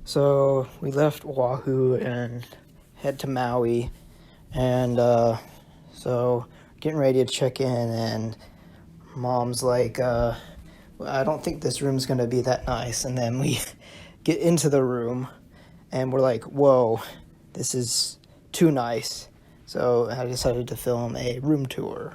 So we left Oahu and head to Maui, and so getting ready to check in, and Mom's like, I don't think this room's gonna be that nice. And then we get into the room, and we're like, whoa, this is too nice. So I decided to film a room tour.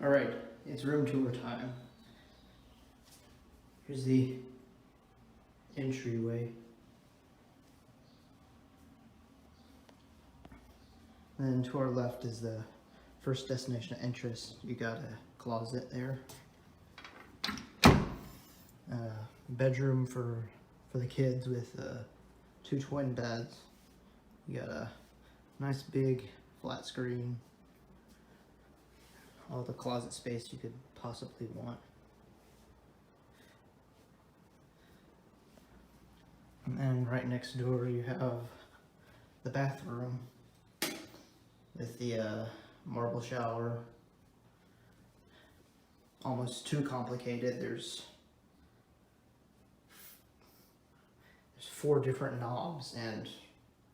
All right, it's room tour time. Here's the entryway. And then to our left is the first destination of interest. You got a closet there. Bedroom for the kids with 2 twin beds. You got a nice big flat screen. All the closet space you could possibly want. And then right next door you have the bathroom with the marble shower. Almost too complicated. There's 4 different knobs, and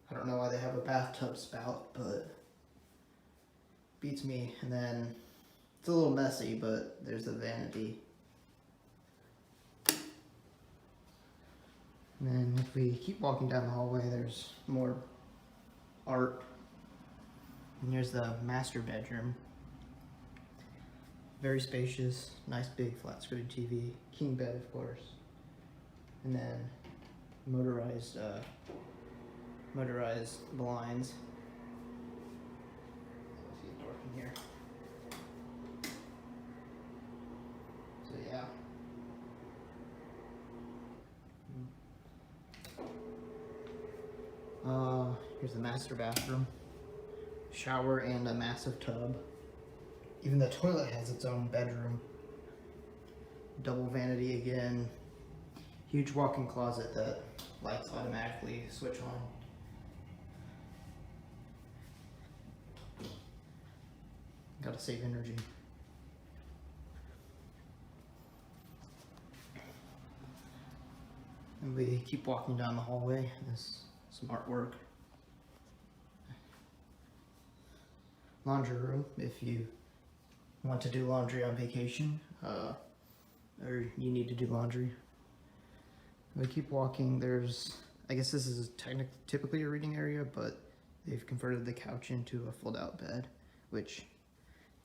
I don't know why they have a bathtub spout, but beats me. And then it's a little messy, but there's the vanity. And then if we keep walking down the hallway, there's more art. And here's the master bedroom. Very spacious, nice big flat screen TV, king bed of course. And then motorized blinds. Let's see a door from here. So yeah. Here's the master bathroom. Shower and a massive tub. Even the toilet has its own bedroom. Double vanity again. Huge walk-in closet that lights automatically switch on. Gotta save energy. And we keep walking down the hallway. There's some artwork. Laundry room, if you want to do laundry on vacation, or you need to do laundry. We keep walking. There's, I guess this is typically a reading area, but they've converted the couch into a fold-out bed, which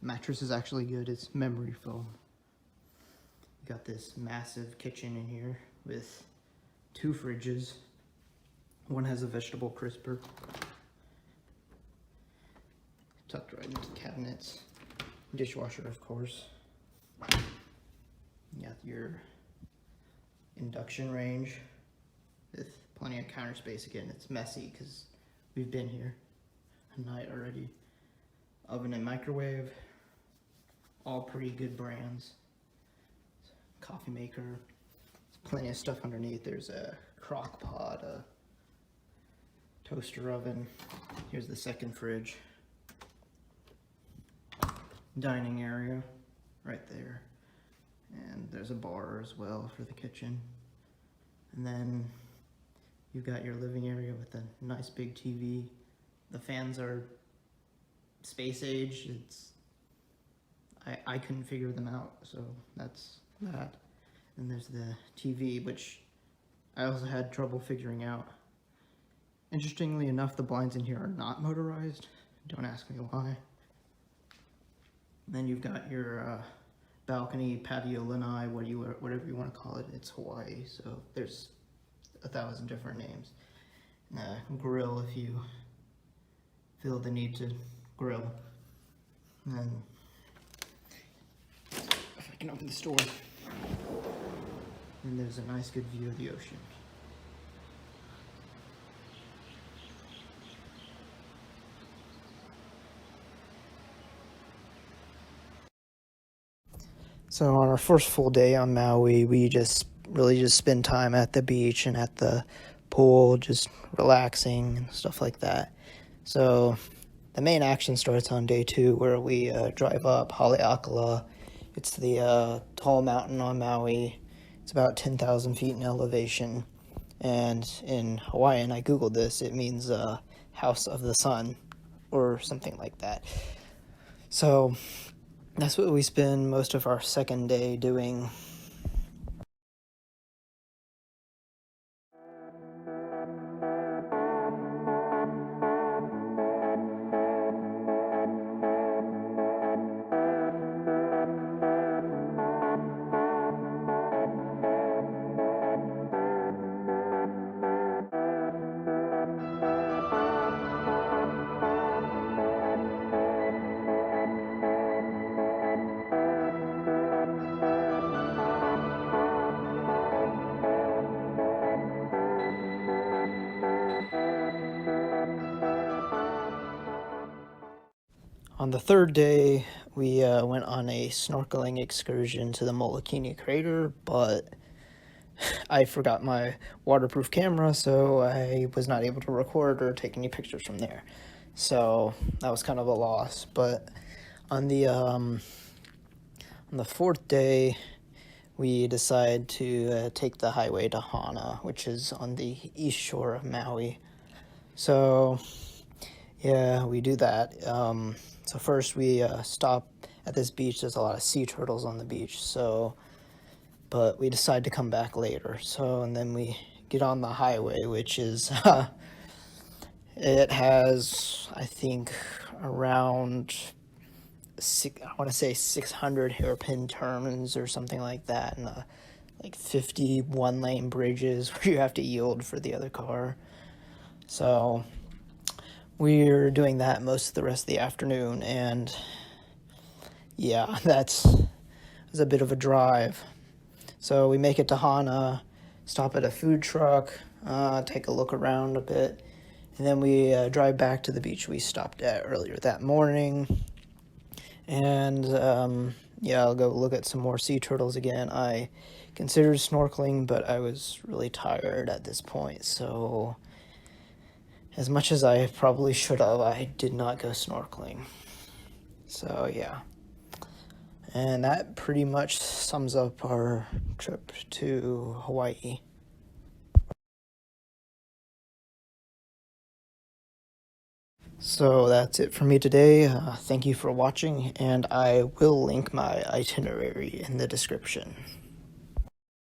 mattress is actually good. It's memory foam. You got this massive kitchen in here with 2 fridges. One has a vegetable crisper. Tucked right into cabinets. Dishwasher, of course. You got your induction range with plenty of counter space. Again, it's messy because we've been here a night already. Oven and microwave, all pretty good brands. Coffee maker, there's plenty of stuff underneath. There's a crock pot, a toaster oven. Here's the second fridge. Dining area right there. And there's a bar as well for the kitchen. And then you've got your living area with a nice big TV. The fans are space age. I couldn't figure them out, so that's that. And there's the TV, which I also had trouble figuring out. Interestingly enough, the blinds in here are not motorized. Don't ask me why. Then you've got your balcony, patio lanai, whatever you want to call it. It's Hawaii, so there's 1,000 different names. Grill if you feel the need to grill. And then, if I can open this door, and there's a nice good view of the ocean. So on our first full day on Maui, we just really just spend time at the beach and at the pool, just relaxing and stuff like that. So the main action starts on day 2, where we drive up Haleakala. It's the tall mountain on Maui. It's about 10,000 feet in elevation. And in Hawaiian, I googled this, it means house of the sun or something like that. So that's what we spend most of our second day doing. On the third day, we went on a snorkeling excursion to the Molokini crater, but I forgot my waterproof camera, so I was not able to record or take any pictures from there. So that was kind of a loss. But on the fourth day, we decided to take the highway to Hana, which is on the east shore of Maui. So yeah, we do that. So first we stop at this beach. There's a lot of sea turtles on the beach, but we decide to come back later. So, and then we get on the highway, which is, it has, I think, around, I want to say 600 hairpin turns or something like that, and like 50 one-lane bridges where you have to yield for the other car. So we're doing that most of the rest of the afternoon, and yeah, that's a bit of a drive. So we make it to Hana, stop at a food truck, take a look around a bit, and then we drive back to the beach we stopped at earlier that morning. And yeah, I'll go look at some more sea turtles again. I considered snorkeling, but I was really tired at this point, so as much as I probably should have, I did not go snorkeling. So yeah. And that pretty much sums up our trip to Hawaii. So that's it for me today. Thank you for watching, and I will link my itinerary in the description.